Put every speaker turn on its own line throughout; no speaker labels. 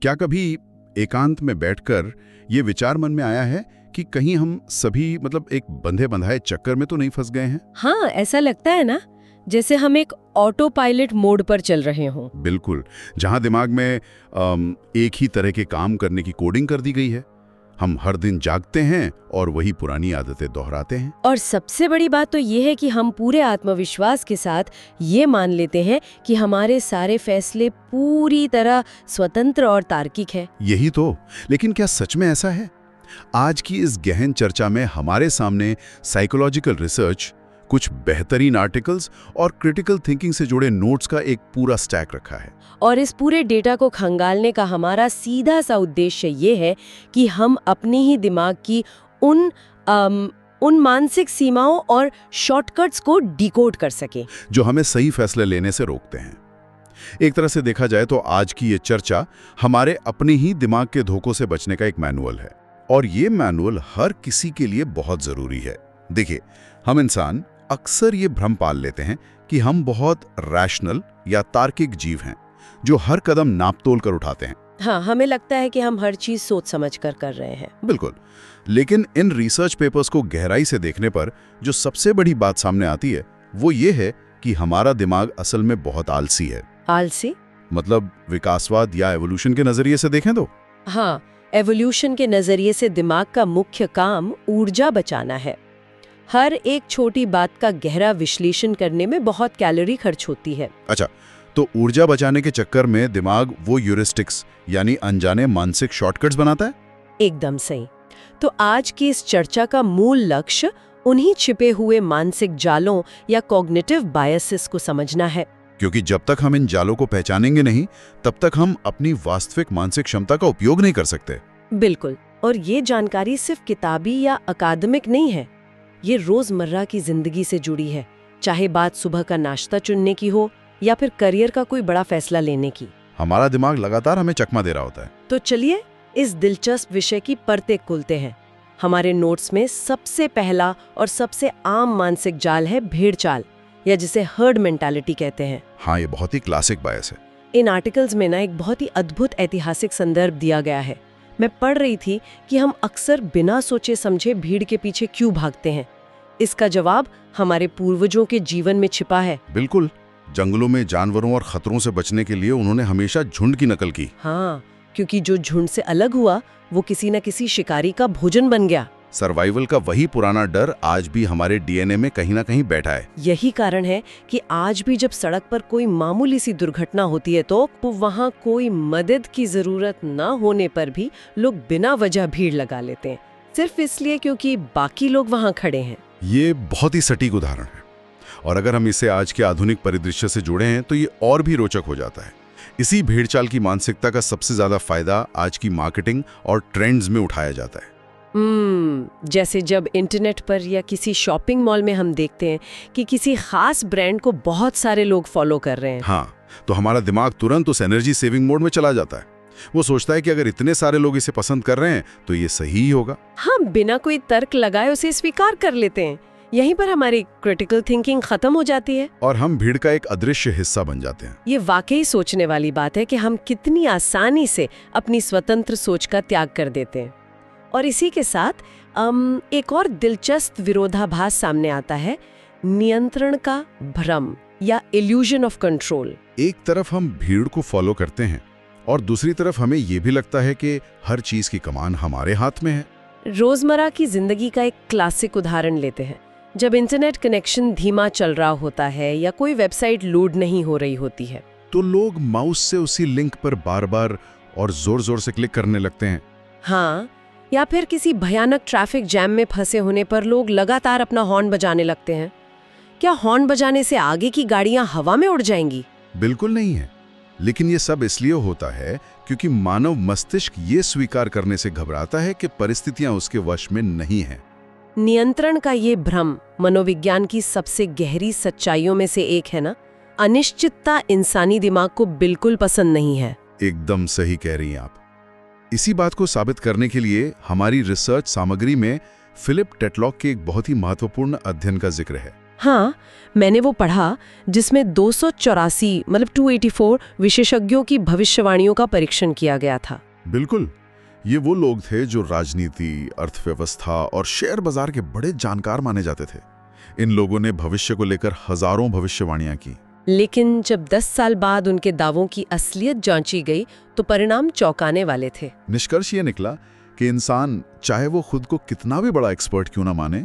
क्या कभी एकांत में बैठकर ये विचार मन में आया है कि कहीं हम सभी मतलब एक बंधे बंधाए चक्कर में तो नहीं फंस गए हैं?
हाँ, ऐसा लगता है ना, जैसे हम एक ऑटो पायलट मोड पर चल रहे हों।
बिल्कुल, जहां दिमाग में एक ही तरह के काम करने की कोडिंग कर दी गई है। हम हर दिन जागते हैं और वही पुरानी आदतें दोहराते हैं।
और सबसे बड़ी बात तो ये है कि हम पूरे आत्मविश्वास के साथ ये मान लेते हैं कि हमारे सारे फैसले पूरी तरह स्वतंत्र और तार्किक है।
यही तो। लेकिन क्या सच में ऐसा है? आज की इस गहन चर्चा में हमारे सामने साइकोलॉजिकल रिसर्च, कुछ बेहतरीन आर्टिकल्स और क्रिटिकल थिंकिंग से जुड़े नोट्स का एक पूरा स्टैक रखा है।
और इस पूरे डेटा को खंगालने का हमारा सीधा सा उद्देश्य ये है कि हम अपने ही दिमाग की उन मानसिक सीमाओं और शॉर्टकट्स को डिकोड कर सकें
जो हमें सही फैसले लेने से रोकते हैं। एक तरह से देखा जाए तो आज की ये चर्चा हमारे अपने ही दिमाग के धोखों से बचने का एक मैनुअल है, और ये मैनुअल हर किसी के लिए बहुत जरूरी है। देखिए, हम इंसान अक्सर ये भ्रम पाल लेते हैं कि हम बहुत रैशनल या तार्किक जीव हैं जो हर कदम नाप तोल कर उठाते हैं।
हाँ, हमें लगता है कि हम हर चीज सोच समझ कर रहे हैं।
बिल्कुल, लेकिन इन रिसर्च पेपर्स को गहराई से देखने पर जो सबसे बड़ी बात सामने आती है वो ये है कि हमारा दिमाग असल में बहुत आलसी है।
आलसी
मतलब विकासवाद या एवोल्यूशन के नजरिए से देखें तो।
हाँ, एवोल्यूशन के नजरिए से दिमाग का मुख्य काम ऊर्जा बचाना है। हर एक छोटी बात का गहरा विश्लेषण करने में बहुत कैलोरी खर्च होती है।
अच्छा, तो ऊर्जा बचाने के चक्कर में दिमाग वो यूरिस्टिक्स यानी अनजाने मानसिक शॉर्टकट्स बनाता है?
एकदम सही। तो आज की इस चर्चा का मूल लक्ष्य उन्हीं छिपे हुए मानसिक जालों या कॉग्निटिव बायसेस को समझना है।
क्योंकि जब तक हम इन जालों को पहचानेंगे नहीं, तब तक हम अपनी वास्तविक मानसिक क्षमता का उपयोग नहीं कर सकते।
बिल्कुल। और ये जानकारी सिर्फ किताबी या अकादमिक नहीं है, ये रोजमर्रा की जिंदगी से जुड़ी है, चाहे बात सुबह का नाश्ता चुनने की हो या फिर करियर का कोई बड़ा फैसला लेने की।
हमारा दिमाग लगातार हमें चकमा दे रहा होता है।
तो चलिए इस दिलचस्प विषय की परतें खोलते हैं। हमारे नोट्स में सबसे पहला और सबसे आम मानसिक जाल है भेड़ चाल, या जिसे हर्ड मेंटालिटी कहते हैं।
हाँ, ये बहुत ही क्लासिक बायस है।
इन आर्टिकल्स में ना एक बहुत ही अद्भुत ऐतिहासिक संदर्भ दिया गया है। मैं पढ़ रही थी कि हम अक्सर बिना सोचे समझे भीड़ के पीछे क्यों भागते हैं। इसका जवाब हमारे पूर्वजों के जीवन में छिपा है।
बिल्कुल, जंगलों में जानवरों और खतरों से बचने के लिए उन्होंने हमेशा झुंड की नकल की।
हाँ, क्योंकि जो झुंड से अलग हुआ वो किसी न किसी शिकारी का भोजन बन गया।
सर्वाइवल का वही पुराना डर आज भी हमारे डीएनए में कहीं ना कहीं बैठा है।
यही कारण है कि आज भी जब सड़क पर कोई मामूली सी दुर्घटना होती है तो वहाँ कोई मदद की जरूरत न होने पर भी लोग बिना वजह भीड़ लगा लेते हैं, सिर्फ इसलिए क्योंकि बाकी लोग वहाँ खड़े हैं।
ये बहुत ही सटीक उदाहरण है, और अगर हम इसे आज के आधुनिक परिदृश्य से जोड़े हैं तो ये और भी रोचक हो जाता है। इसी भेड़चाल की मानसिकता का सबसे ज्यादा फायदा आज की मार्केटिंग और ट्रेंड्स में उठाया जाता है।
जैसे जब इंटरनेट पर या किसी शॉपिंग मॉल में हम देखते हैं कि किसी खास ब्रांड को बहुत सारे लोग फॉलो कर रहे हैं।
हाँ, तो हमारा दिमाग तुरंत उस एनर्जी सेविंग मोड में चला जाता है। वो सोचता है कि अगर इतने सारे लोग इसे पसंद कर रहे हैं तो ये सही ही होगा।
हम बिना कोई तर्क लगाए उसे स्वीकार कर लेते हैं। यहीं पर हमारी क्रिटिकल थिंकिंग खत्म हो जाती है
और हम भीड़ का एक अदृश्य हिस्सा बन जाते हैं।
ये वाकई सोचने वाली बात है कि हम कितनी आसानी से अपनी स्वतंत्र सोच का त्याग कर देते हैं। और इसी के साथ एक और दिलचस्प विरोधाभास सामने आता है, नियंत्रण का भ्रम या इल्यूजन ऑफ कंट्रोल।
एक तरफ हम भीड़ को फॉलो करते हैं और दूसरी तरफ हमें यह भी लगता है कि हर चीज की कमान हमारे हाथ में है।
रोजमर्रा की जिंदगी का एक क्लासिक उदाहरण लेते हैं। जब इंटरनेट कनेक्शन धीमा चल रहा होता है या कोई वेबसाइट लोड नहीं हो रही होती है
तो लोग माउस से उसी लिंक पर बार बार और जोर जोर से क्लिक करने लगते हैं।
हाँ, या फिर किसी भयानक ट्रैफिक जैम में फंसे होने पर लोग लगातार अपना हॉर्न बजाने लगते हैं। क्या हॉर्न बजाने से आगे की गाड़ियां हवा में उड़ जाएंगी?
बिल्कुल नहीं है, लेकिन ये सब इसलिए होता है क्योंकि मानव मस्तिष्क ये स्वीकार करने से घबराता है कि परिस्थितियां उसके वश में नहीं हैं।
नियंत्रण का ये भ्रम मनोविज्ञान की सबसे गहरी सच्चाइयों में से एक है ना। अनिश्चितता इंसानी दिमाग को बिल्कुल पसंद नहीं है।
एकदम सही कह रही हैं आप। इसी बात को साबित करने के लिए हमारी रिसर्च सामग्री में फिलिप टेटलॉक के एक बहुत ही महत्वपूर्ण अध्ययन का जिक्र है।
हाँ, मैंने वो पढ़ा जिसमें 284 मतलब 284 विशेषज्ञों की भविष्यवाणियों का परीक्षण किया गया था।
बिल्कुल, ये वो लोग थे जो राजनीति, अर्थव्यवस्था और शेयर बाजार के बड़े जानकार माने जाते थे। इन लोगों ने भविष्य को लेकर हजारों भविष्यवाणियां की।
लेकिन जब 10 साल बाद उनके दावों की असलियत जांची गई तो परिणाम चौंकाने वाले थे।
निष्कर्ष ये निकला कि इंसान, चाहे वो खुद को कितना भी बड़ा एक्सपर्ट क्यों ना माने,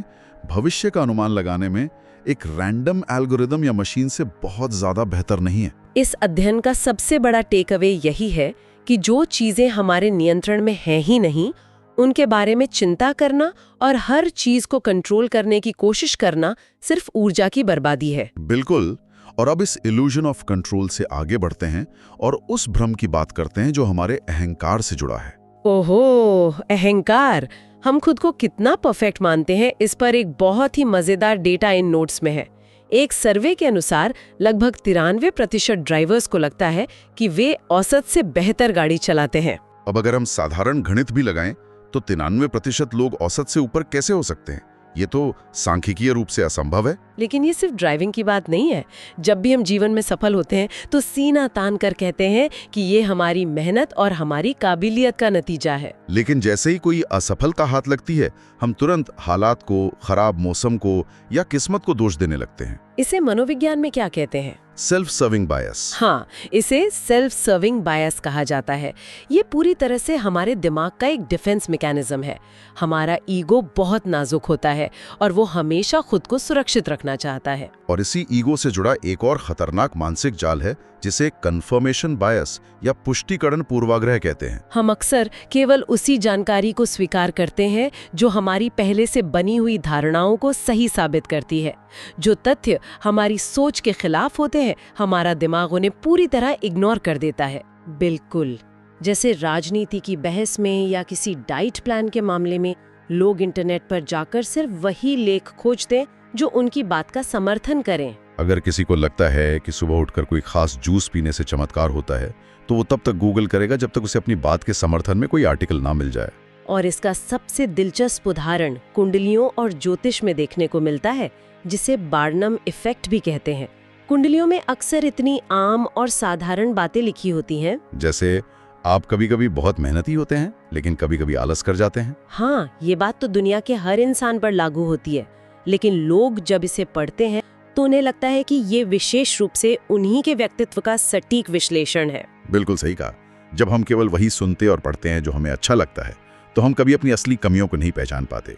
भविष्य का अनुमान लगाने में एक रैंडम एल्गोरिदम या मशीन से बहुत ज्यादा बेहतर नहीं है।
इस अध्ययन का सबसे बड़ा टेक अवे यही है कि जो चीजें हमारे नियंत्रण में हैं ही नहीं, उनके बारे में चिंता करना और हर चीज को कंट्रोल करने की कोशिश करना सिर्फ ऊर्जा की बर्बादी है।
बिल्कुल। और अब इस इल्यूजन ऑफ कंट्रोल से आगे बढ़ते हैं और उस भ्रम की बात करते हैं जो हमारे अहंकार से जुड़ा है।
ओहो, अहंकार। हम खुद को कितना परफेक्ट मानते हैं, इस पर एक बहुत ही मजेदार डेटा इन नोट्स में है। एक सर्वे के अनुसार लगभग 93% ड्राइवर्स को लगता है कि वे औसत से बेहतर गाड़ी चलाते हैं।
अब अगर हम साधारण गणित भी लगाएं तो 93% लोग औसत से ऊपर कैसे हो सकते हैं? ये तो सांख्यिकीय रूप से असंभव है।
लेकिन ये सिर्फ ड्राइविंग की बात नहीं है। जब भी हम जीवन में सफल होते हैं तो सीना तान कर कहते हैं कि ये हमारी मेहनत और हमारी काबिलियत का नतीजा है।
लेकिन जैसे ही कोई असफलता हाथ लगती है, हम तुरंत हालात को, खराब मौसम को या किस्मत को दोष देने लगते हैं।
इसे मनोविज्ञान में क्या कहते हैं?
सेल्फ सर्विंग बायस।
हाँ, इसे सेल्फ सर्विंग बायस कहा जाता है। ये पूरी तरह से हमारे दिमाग का एक डिफेंस मैकेनिज्म है। हमारा ईगो बहुत नाजुक होता है और वो हमेशा खुद को सुरक्षित रखना चाहता है।
और इसी ईगो से जुड़ा एक और खतरनाक मानसिक जाल है जिसे कंफर्मेशन बायस या पुष्टिकरण पूर्वाग्रह कहते हैं।
हम अक्सर केवल उसी जानकारी को स्वीकार करते हैं जो हमारी पहले से बनी हुई धारणाओं को सही साबित करती है। जो तथ्य हमारी सोच के खिलाफ होते हैं, हमारा दिमाग उन्हें पूरी तरह इग्नोर कर देता है। बिल्कुल जैसे राजनीति की बहस में या किसी डाइट प्लान के मामले में लोग इंटरनेट पर जाकर सिर्फ वही लेख खोजते हैं जो उनकी बात का समर्थन करें।
अगर किसी को लगता है कि सुबह उठकर कोई खास जूस पीने से चमत्कार होता है, तो वो तब तक गूगल करेगा जब तक उसे अपनी बात के समर्थन में कोई आर्टिकल ना मिल जाए।
और इसका सबसे दिलचस्प उदाहरण कुंडलियों और ज्योतिष में देखने को मिलता है, जिसे बार्नम इफेक्ट भी कहते हैं। कुंडलियों में अक्सर इतनी आम और साधारण बातें लिखी होती हैं,
जैसे आप कभी-कभी बहुत मेहनती होते हैं लेकिन कभी-कभी आलस कर जाते हैं।
हाँ, ये बात तो दुनिया के हर इंसान पर लागू होती है, लेकिन लोग जब इसे पढ़ते हैं तो उन्हें लगता है कि ये विशेष रूप से उन्हीं के व्यक्तित्व का सटीक विश्लेषण है।
बिल्कुल सही कहा। जब हम केवल वही सुनते और पढ़ते हैं जो हमें अच्छा लगता है, तो हम कभी अपनी असली कमियों को नहीं पहचान पाते।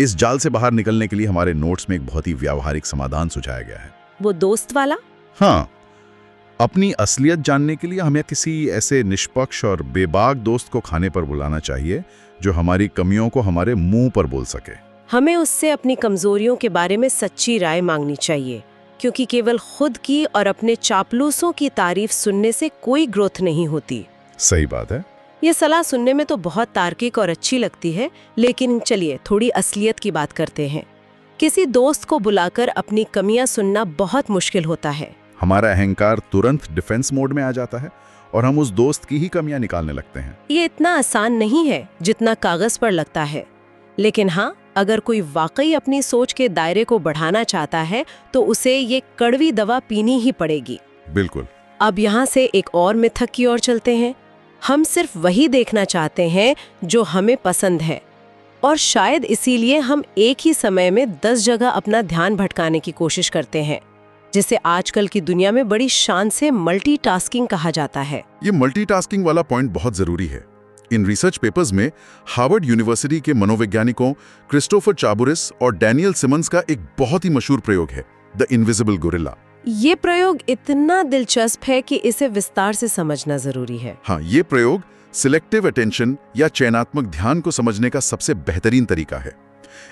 इस जाल से बाहर निकलने के लिए हमारे नोट्स में एक बहुत ही व्यावहारिक समाधान सुझाया गया है।
वो दोस्त वाला?
हाँ, अपनी असलियत जानने के लिए हमें किसी ऐसे निष्पक्ष और बेबाक दोस्त को खाने पर बुलाना चाहिए जो हमारी कमियों को हमारे मुंह पर बोल सके।
हमें उससे अपनी कमजोरियों के बारे में सच्ची राय मांगनी चाहिए, क्योंकि केवल खुद की और अपने चापलूसों की तारीफ सुनने से कोई ग्रोथ नहीं होती।
सही बात है।
ये सलाह सुनने में तो बहुत तार्किक और अच्छी लगती है, लेकिन चलिए थोड़ी असलियत की बात करते हैं। किसी दोस्त को बुलाकर अपनी कमियां सुनना बहुत मुश्किल होता है।
हमारा अहंकार तुरंत डिफेंस मोड में आ जाता है और हम उस दोस्त की ही कमियां निकालने लगते हैं।
ये इतना आसान नहीं है जितना कागज पर लगता है, लेकिन हाँ, अगर कोई वाकई अपनी सोच के दायरे को बढ़ाना चाहता है तो उसे ये कड़वी दवा पीनी ही पड़ेगी।
बिल्कुल।
अब यहाँ से एक और मिथक की ओर चलते हैं। हम सिर्फ वही देखना चाहते हैं जो हमें पसंद है, और शायद इसीलिए हम एक ही समय में 10 जगह अपना ध्यान भटकाने की कोशिश करते हैं, जिसे आजकल की दुनिया में बड़ी शान से मल्टीटास्किंग कहा जाता है।
ये मल्टीटास्किंग वाला पॉइंट बहुत जरूरी है। इन रिसर्च पेपर्स में हार्वर्ड यूनिवर्सिटी के मनोवैज्ञानिकों क्रिस्टोफर चाबुरिस और डैनियल सिमंस का एक बहुत ही मशहूर प्रयोग है, द इनविजिबल गोरिल्ला।
ये प्रयोग इतना दिलचस्प है कि इसे विस्तार से समझना जरूरी है।
हाँ, ये प्रयोग सिलेक्टिव अटेंशन या चयनात्मक ध्यान को समझने का सबसे बेहतरीन तरीका है।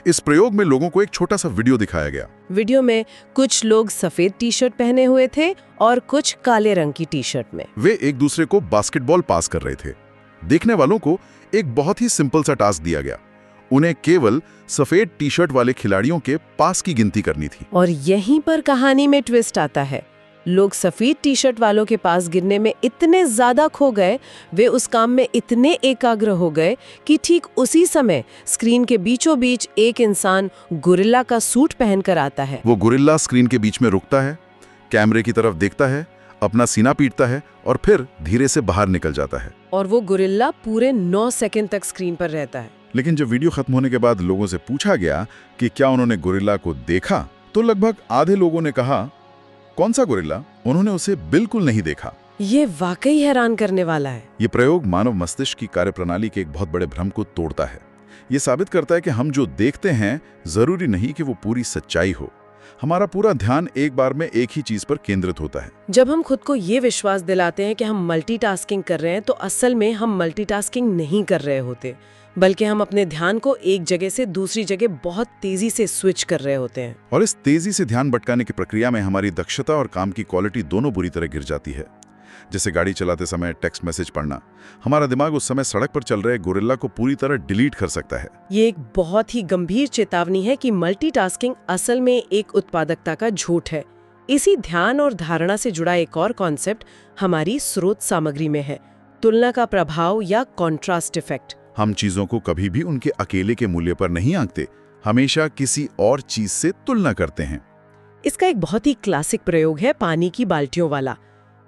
इस प्रयोग में लोगों को एक छोटा सा वीडियो दिखाया गया।
वीडियो में कुछ लोग सफेद टी शर्ट पहने हुए थे और कुछ काले रंग की टी शर्ट में।
वे एक दूसरे को बास्केटबॉल पास कर रहे थे। देखने वालों को एक बहुत ही सिंपल सा टास्क दिया गया। उन्हें केवल सफेद टी शर्ट वाले खिलाड़ियों के पास की गिनती करनी थी।
और यहीं पर कहानी में ट्विस्ट आता है। लोग सफेद टी शर्ट वालों के पास गिरने में इतने ज्यादा खो गए, वे उस काम में इतने एकाग्र हो गए कि ठीक उसी समय स्क्रीन के बीचों बीच एक इंसान गोरिल्ला का सूट पहनकर आता है।
वो गोरिल्ला स्क्रीन के बीच में रुकता है, कैमरे की तरफ देखता है, अपना सीना पीटता है और फिर धीरे से बाहर निकल जाता है।
और वो गोरिल्ला पूरे 9 सेकंड तक स्क्रीन पर रहता है।
लेकिन जब वीडियो खत्म होने के बाद लोगों से पूछा गया कि क्या उन्होंने गोरिल्ला को देखा, तो लगभग आधे लोगों ने कहा, कौन सा गोरिल्ला? उन्होंने उसे बिल्कुल नहीं देखा।
ये वाकई हैरान करने वाला है।
ये प्रयोग मानव मस्तिष्क की कार्यप्रणाली के एक बहुत बड़े भ्रम को तोड़ता है। ये साबित करता है कि हम जो देखते हैं जरूरी नहीं कि वो पूरी सच्चाई हो। हमारा पूरा ध्यान एक बार में एक ही चीज पर केंद्रित होता है।
जब हम खुद को ये विश्वास दिलाते हैं कि हम मल्टीटास्किंग कर रहे हैं, तो असल में हम मल्टीटास्किंग नहीं कर रहे होते, बल्कि हम अपने ध्यान को एक जगह से दूसरी जगह बहुत तेजी से स्विच कर रहे होते हैं।
और इस तेजी से ध्यान भटकाने की प्रक्रिया में हमारी दक्षता और काम की क्वालिटी दोनों बुरी तरह गिर जाती है। जैसे गाड़ी चलाते समय टेक्स्ट मैसेज पढ़ना, हमारा दिमाग उस समय सड़क पर चल रहे गोरिल्ला को पूरी तरह डिलीट कर सकता है।
ये एक बहुत ही गंभीर चेतावनी है कि मल्टीटास्किंग असल में एक उत्पादकता का झूठ है। इसी ध्यान और धारणा से जुड़ा एक और कॉन्सेप्ट हमारी स्रोत सामग्री में है, तुलना का प्रभाव या कॉन्ट्रास्ट इफेक्ट।
हम चीजों को कभी भी उनके अकेले के मूल्य पर नहीं आंकते, हमेशा किसी और चीज से तुलना करते हैं।
इसका एक बहुत ही क्लासिक प्रयोग है पानी की बाल्टियों वाला।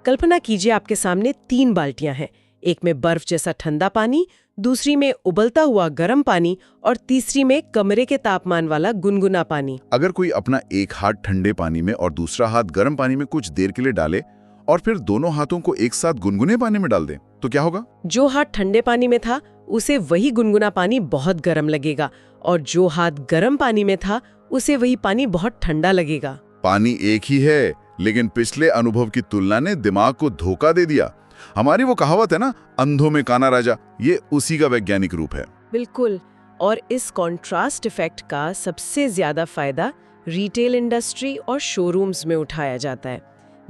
कल्पना कीजिए आपके सामने 3 बाल्टियां हैं, एक में बर्फ जैसा ठंडा पानी, दूसरी में उबलता हुआ गर्म पानी और तीसरी में कमरे के तापमान वाला गुनगुना पानी।
अगर कोई अपना एक हाथ ठंडे पानी में और दूसरा हाथ गर्म पानी में कुछ देर के लिए डाले और फिर दोनों हाथों को एक साथ गुनगुने पानी में डाल दे, तो क्या होगा?
जो हाथ ठंडे पानी में था उसे वही गुनगुना पानी बहुत गर्म लगेगा, और जो हाथ गर्म पानी में था उसे वही पानी बहुत ठंडा लगेगा।
पानी एक ही है, लेकिन पिछले अनुभव की तुलना ने दिमाग को धोखा दे दिया। हमारी वो कहावत है ना, अंधों में काना राजा, ये उसी का वैज्ञानिक रूप है।
बिल्कुल। और इस कॉन्ट्रास्ट इफेक्ट का सबसे ज्यादा फायदा रिटेल इंडस्ट्री और शोरूम्स में उठाया जाता है।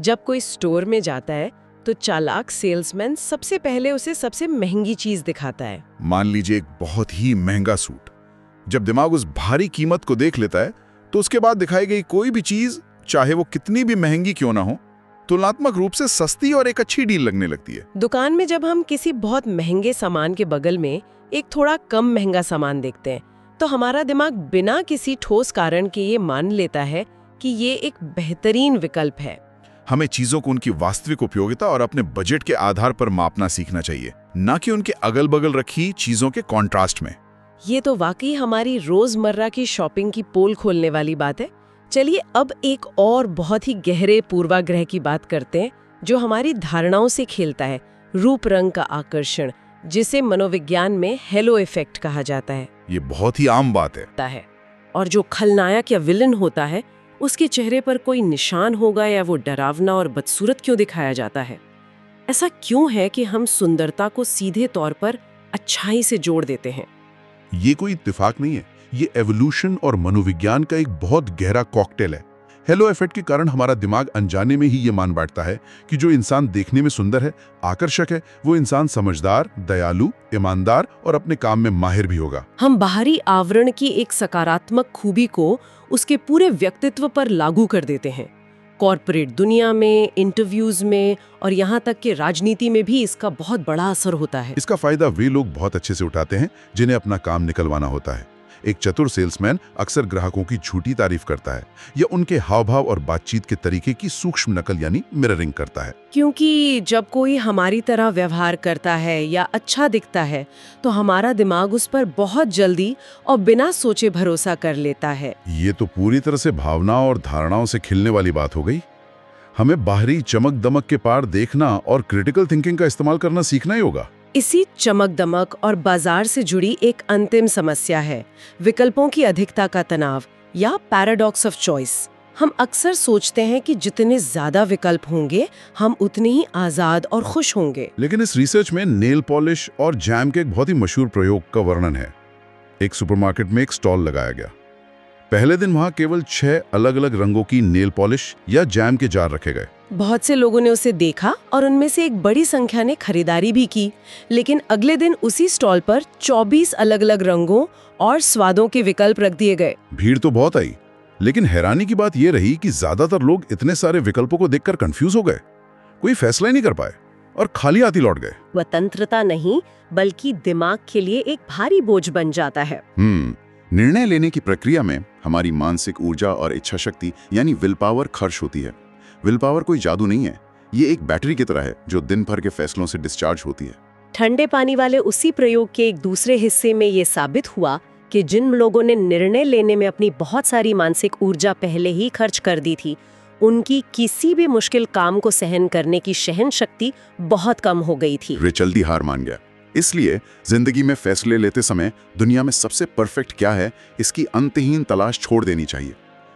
जब कोई स्टोर में जाता है तो चालाक सेल्समैन सबसे पहले उसे सबसे महंगी चीज दिखाता है।
मान लीजिए एक बहुत ही महंगा सूट। जब दिमाग उस भारी कीमत को देख लेता है तो उसके बाद दिखाई गई कोई भी चीज, चाहे वो कितनी भी महंगी क्यों ना हो, तुलनात्मक रूप से सस्ती और एक अच्छी डील लगने लगती है।
दुकान में जब हम किसी बहुत महंगे सामान के बगल में एक थोड़ा कम महंगा सामान देखते हैं, तो हमारा दिमाग बिना किसी ठोस कारण के ये मान लेता है कि ये एक बेहतरीन विकल्प है।
हमें चीजों को उनकी वास्तविक उपयोगिता और अपने बजट के आधार पर मापना सीखना चाहिए, न कि उनके अगल बगल रखी चीजों के कॉन्ट्रास्ट में।
ये तो वाकई हमारी रोजमर्रा की शॉपिंग की पोल खोलने वाली बात है। चलिए अब एक और बहुत ही गहरे पूर्वाग्रह की बात करते हैं, जो हमारी धारणाओं से खेलता है, रूप रंग का आकर्षण, जिसे मनोविज्ञान में हेलो इफेक्ट कहा जाता है।
ये बहुत ही आम बात है।
और जो खलनायक या विलन होता है, उसके चेहरे पर कोई निशान होगा या वो डरावना और बदसूरत क्यों दिखाया जाता है? ऐसा क्यों है कि हम सुंदरता को सीधे तौर पर अच्छाई से जोड़ देते हैं?
ये कोई इत्तेफाक नहीं है, ये एवोल्यूशन और मनोविज्ञान का एक बहुत गहरा कॉकटेल है। हेलो इफेक्ट के कारण हमारा दिमाग अनजाने में ही ये मान बैठता है कि जो इंसान देखने में सुंदर है, आकर्षक है, वो इंसान समझदार, दयालु, ईमानदार और अपने काम में माहिर भी होगा।
हम बाहरी आवरण की एक सकारात्मक खूबी को उसके पूरे व्यक्तित्व पर लागू कर देते हैं। कॉर्पोरेट दुनिया में, इंटरव्यूज में और यहाँ तक कि राजनीति में भी इसका बहुत बड़ा असर होता है।
इसका फायदा वे लोग बहुत अच्छे से उठाते हैं जिन्हें अपना काम निकलवाना होता है। एक चतुर सेल्समैन अक्सर ग्राहकों की झूठी तारीफ करता है या उनके हाव-भाव और बातचीत के तरीके की सूक्ष्म नकल यानी मिररिंग करता है।
क्योंकि जब कोई हमारी तरह व्यवहार करता है या अच्छा दिखता है, तो हमारा दिमाग उस पर बहुत जल्दी और बिना सोचे भरोसा कर लेता है।
ये तो पूरी तरह से भावना और धारणाओं से खिलने वाली बात हो गई। हमें बाहरी चमक दमक के पार देखना और क्रिटिकल थिंकिंग का इस्तेमाल करना सीखना ही होगा।
इसी चमक दमक और बाजार से जुड़ी एक अंतिम समस्या है विकल्पों की अधिकता का तनाव या पैराडॉक्स ऑफ चॉइस। हम अक्सर सोचते हैं कि जितने ज्यादा विकल्प होंगे, हम उतने ही आजाद और खुश होंगे।
लेकिन इस रिसर्च में नेल पॉलिश और जैम के एक बहुत ही मशहूर प्रयोग का वर्णन है। एक सुपरमार्केट में एक स्टॉल लगाया गया। पहले दिन वहां केवल 6 अलग-अलग रंगों की नेल पॉलिश या जैम के जार रखे गए।
बहुत से लोगों ने उसे देखा और उनमें से एक बड़ी संख्या ने खरीदारी भी की। लेकिन अगले दिन उसी स्टॉल पर 24 अलग-अलग रंगों और स्वादों के विकल्प रख दिए गए।
भीड़ तो बहुत आई, लेकिन हैरानी की बात यह रही कि ज्यादातर लोग इतने सारे विकल्पों को देखकर कंफ्यूज हो गए, कोई फैसला ही नहीं कर पाए और खाली हाथी लौट गए।
स्वतंत्रता नहीं, बल्कि दिमाग के लिए एक भारी बोझ बन जाता है।
निर्णय लेने की प्रक्रिया में हमारी मानसिक ऊर्जा और इच्छा शक्ति यानी विल पावर खर्च होती है। विल पावर कोई जादू नहीं है, ये एक बैटरी की तरह है जो दिन भर के फैसलों से डिस्चार्ज होती है।
ठंडे पानी वाले उसी प्रयोग के एक दूसरे हिस्से में ये साबित हुआ कि जिन लोगों ने निर्णय लेने में अपनी बहुत सारी मानसिक ऊर्जा पहले ही खर्च कर दी थी, उनकी किसी भी मुश्किल काम को सहन करने की सहन शक्ति बहुत कम हो गई थी।
वे जल्दी हार मान गया। इसलिए जिंदगी में फैसले लेते समय दुनिया में सबसे परफेक्ट क्या है, इसकी अंतहीन तलाश छोड़ देनी चाहिए।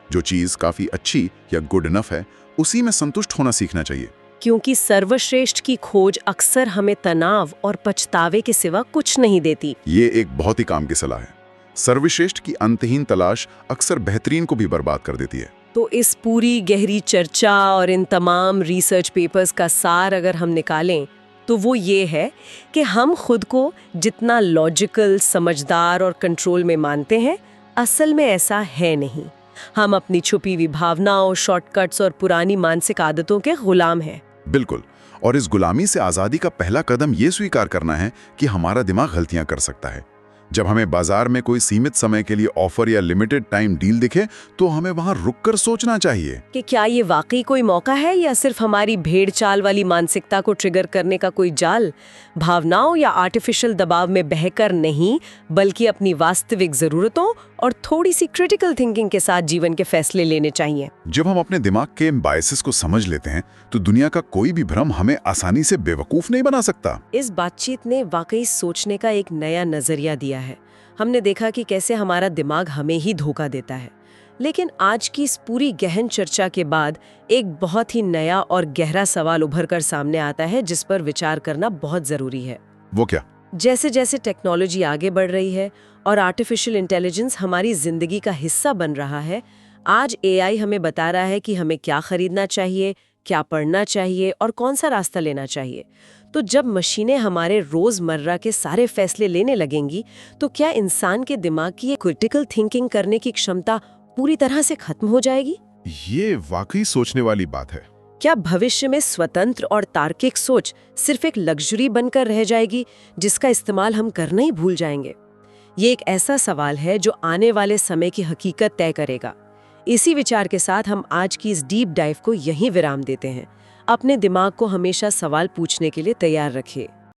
जो चीज काफी अच्छी या गुड इनफ है, उसी में संतुष्ट होना सीखना चाहिए।
क्योंकि सर्वश्रेष्ठ की खोज अक्सर हमें तनाव और पछतावे के सिवा कुछ नहीं देती।
ये एक बहुत ही काम की सलाह है। सर्वश्रेष्ठ की अंतहीन तलाश अक्सर बेहतरीन को भी बर्बाद कर देती है।
तो इस पूरी गहरी चर्चा और इन तमाम रिसर्च पेपर्स का सार अगर हम निकालें तो वो ये है कि हम खुद को जितना लॉजिकल, समझदार और कंट्रोल में मानते हैं, असल में ऐसा है नहीं। हम अपनी छुपी हुई भावनाओं, शॉर्टकट्स और पुरानी मानसिक आदतों के गुलाम हैं।
बिल्कुल। और इस गुलामी से आज़ादी का पहला कदम ये स्वीकार करना है कि हमारा दिमाग गलतियां कर सकता है। जब हमें बाजार में कोई सीमित समय के लिए ऑफर या लिमिटेड टाइम डील दिखे, तो हमें वहां रुककर सोचना चाहिए
कि क्या ये वाकई कोई मौका है या सिर्फ हमारी भेड़ चाल वाली मानसिकता को ट्रिगर करने का कोई जाल। भावनाओं या आर्टिफिशियल दबाव में बहकर नहीं, बल्कि अपनी वास्तविक जरूरतों और थोड़ी सी क्रिटिकल थिंकिंग के साथ जीवन के फैसले लेने चाहिए।
जब हम अपने दिमाग के बायसेस को समझ लेते हैं, तो दुनिया का कोई भी भ्रम हमें आसानी से बेवकूफ नहीं बना सकता।
इस बातचीत ने वाकई सोचने का एक नया नजरिया दिया है। हमने देखा कि कैसे हमारा दिमाग हमें ही धोखा देता है। लेकिन आज की इस पूरी गहन चर्चा के बाद एक बहुत ही नया और गहरा सवाल उभर कर सामने आता है, जिस पर विचार करना बहुत जरूरी है।
वो क्या?
जैसे जैसे टेक्नोलॉजी आगे बढ़ रही है और आर्टिफिशियल इंटेलिजेंस हमारी जिंदगी का हिस्सा बन रहा है, आज एआई हमें बता रहा है कि हमें क्या खरीदना चाहिए, क्या पढ़ना चाहिए और कौन सा रास्ता लेना चाहिए। तो जब मशीनें हमारे रोजमर्रा के सारे फैसले लेने लगेंगी, तो क्या इंसान के दिमाग की ये क्रिटिकल थिंकिंग करने की क्षमता पूरी तरह से खत्म हो जाएगी?
ये वाकई सोचने वाली बात है।
क्या भविष्य में स्वतंत्र और तार्किक सोच सिर्फ एक लग्जरी बनकर रह जाएगी, जिसका इस्तेमाल हम करना ही भूल जाएंगे? ये एक ऐसा सवाल है जो आने वाले समय की हकीकत तय करेगा। इसी विचार के साथ हम आज की इस डीप डाइव को यहीं विराम देते हैं। अपने दिमाग को हमेशा सवाल पूछने के लिए तैयार रखिए।